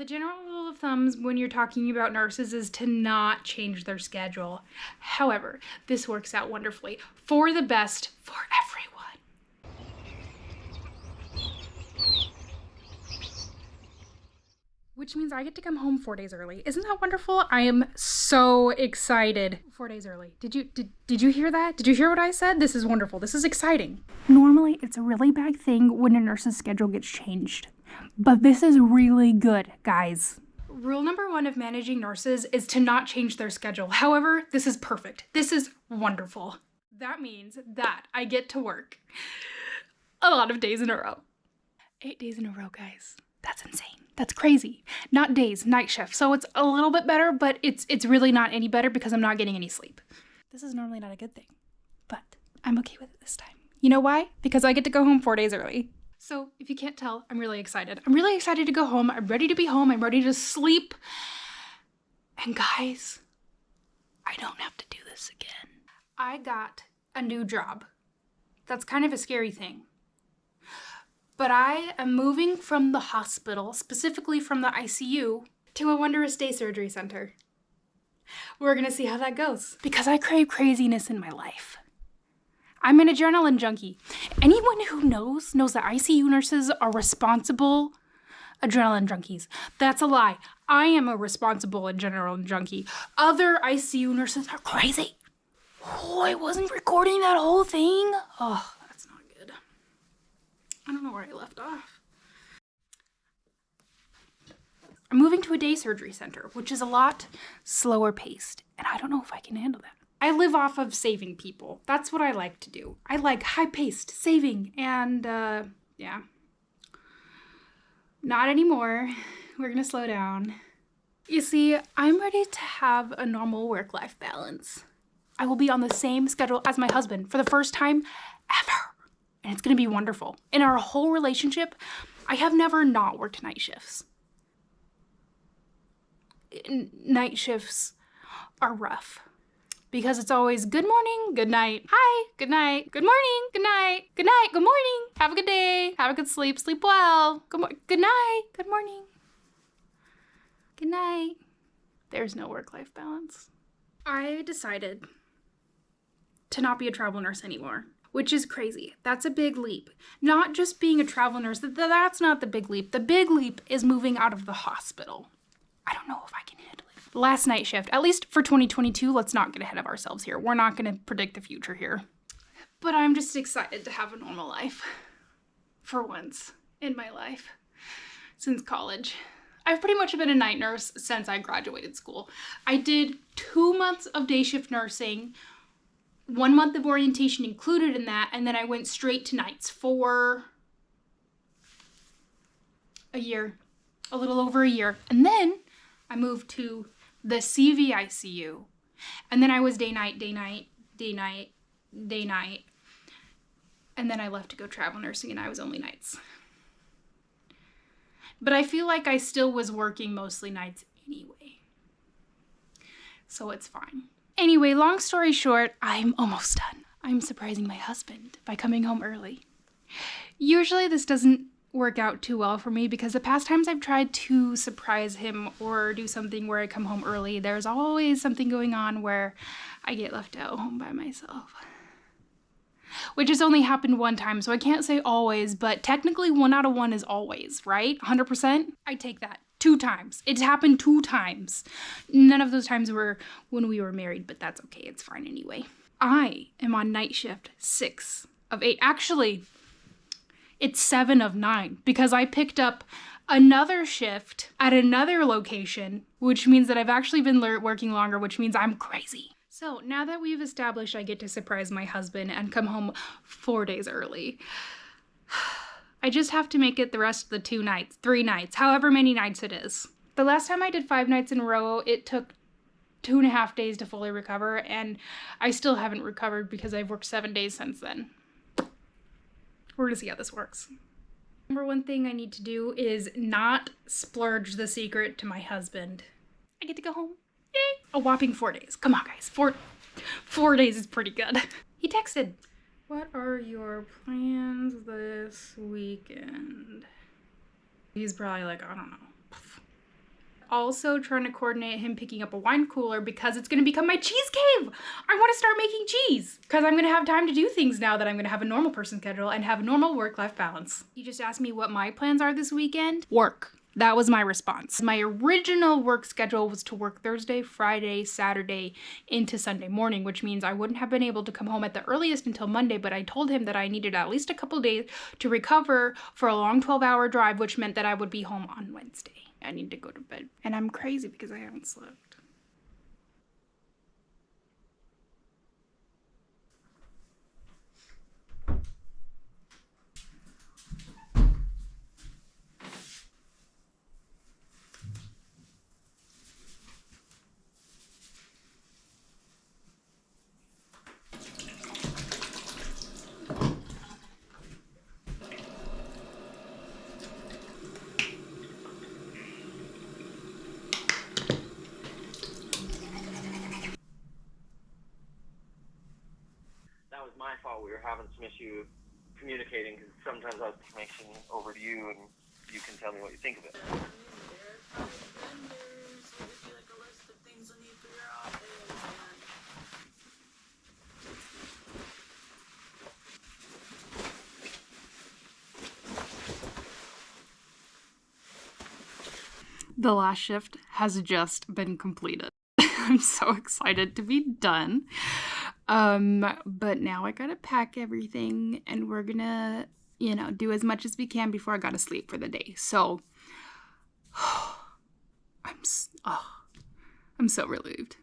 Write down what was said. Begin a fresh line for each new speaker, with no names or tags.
general rule of thumbs when you're talking about nurses is to not change their schedule. However, this works out wonderfully for the best for everyone. Which means I get to come home 4 days early. Isn't that wonderful? I am so excited. 4 days early. Did you hear that? Did you hear what I said? This is wonderful. This is exciting. Normally, it's a really bad thing when a nurse's schedule gets changed. But this is really good, guys. Rule number 1 of managing nurses is to not change their schedule. However, this is perfect. This is wonderful. That means that I get to work a lot of days in a row. 8 days in a row, guys. That's insane. That's crazy. Not days, night shift. So it's a little bit better, but it's really not any better because I'm not getting any sleep. This is normally not a good thing, but I'm okay with it this time. You know why? Because I get to go home 4 days early. So if you can't tell, I'm really excited. I'm really excited to go home. I'm ready to be home. I'm ready to sleep. And guys, I don't have to do this again. I got a new job. That's kind of a scary thing. But I am moving from the hospital, specifically from the ICU, to a wondrous day surgery center. We're gonna see how that goes. Because I crave craziness in my life. I'm an adrenaline junkie. Anyone who knows that ICU nurses are responsible adrenaline junkies. That's a lie. I am a responsible adrenaline junkie. Other ICU nurses are crazy. Oh, I wasn't recording that whole thing. Oh, that's not good. I don't know where I left off. I'm moving to a day surgery center, which is a lot slower paced, and I don't know if I can handle that. I live off of saving people. That's what I like to do. I like high-paced saving, and yeah. Not anymore. We're gonna slow down. You see, I'm ready to have a normal work-life balance. I will be on the same schedule as my husband for the first time ever. And it's gonna be wonderful. In our whole relationship, I have never not worked night shifts. Night shifts are rough because it's always good morning, good night, hi, good night, good morning, good night, good night, good morning, have a good day, have a good sleep, sleep well, good night, good morning, good night. There's no work-life balance. I decided to not be a travel nurse anymore, which is crazy. That's a big leap. Not just being a travel nurse, that's not the big leap. The big leap is moving out of the hospital. I don't know if I can handle it. Last night shift, at least for 2022, let's not get ahead of ourselves here. We're not gonna predict the future here. But I'm just excited to have a normal life. For once in my life. Since college. I've pretty much been a night nurse since I graduated school. I did 2 months of day shift nursing, 1 month of orientation included in that, and then I went straight to nights for a year, a little over a year. And then I moved to the CVICU, and then I was day night, day night, day night, day night, and then I left to go travel nursing, and I was only nights. But I feel like I still was working mostly nights anyway, so it's fine. Anyway, long story short, I'm almost done. I'm surprising my husband by coming home early. Usually this doesn't work out too well for me because the past times I've tried to surprise him or do something where I come home early, there's always something going on where I get left out home by myself. Which has only happened 1 time, so I can't say always, but technically 1 out of 1 is always, right? 100%? I take that. 2 times. It's happened 2 times. None of those times were when we were married, but that's okay. It's fine anyway. I am on night shift 6 of 8. Actually, it's 7 of 9 because I picked up another shift at another location, which means that I've actually been working longer, which means I'm crazy. So now that we've established I get to surprise my husband and come home 4 days early, I just have to make it the rest of the 2 nights, 3 nights, however many nights it is. The last time I did 5 nights in a row, it took 2.5 days to fully recover, and I still haven't recovered because I've worked 7 days since then. We're gonna see how this works. Number 1 thing I need to do is not splurge the secret to my husband. I get to go home. Yay! A whopping 4 days. Come on, guys. 4 days is pretty good. He texted, "What are your plans this weekend?" He's probably like, I don't know. also trying to coordinate him picking up a wine cooler because it's gonna become my cheese cave. I wanna start making cheese because I'm gonna have time to do things now that I'm gonna have a normal person schedule and have a normal work-life balance. You just asked me what my plans are this weekend. Work. That was my response. My original work schedule was to work Thursday, Friday, Saturday into Sunday morning, which means I wouldn't have been able to come home at the earliest until Monday, but I told him that I needed at least a couple days to recover for a long 12-hour drive, which meant that I would be home on Wednesday. I need to go to bed. And I'm crazy because I haven't slept.
That was my fault. We were having some issue communicating because sometimes I was information over to you and you can tell me what you think of it.
The last shift has just been completed. I'm so excited to be done. But now I gotta pack everything and we're gonna, do as much as we can before I gotta sleep for the day. So I'm so relieved.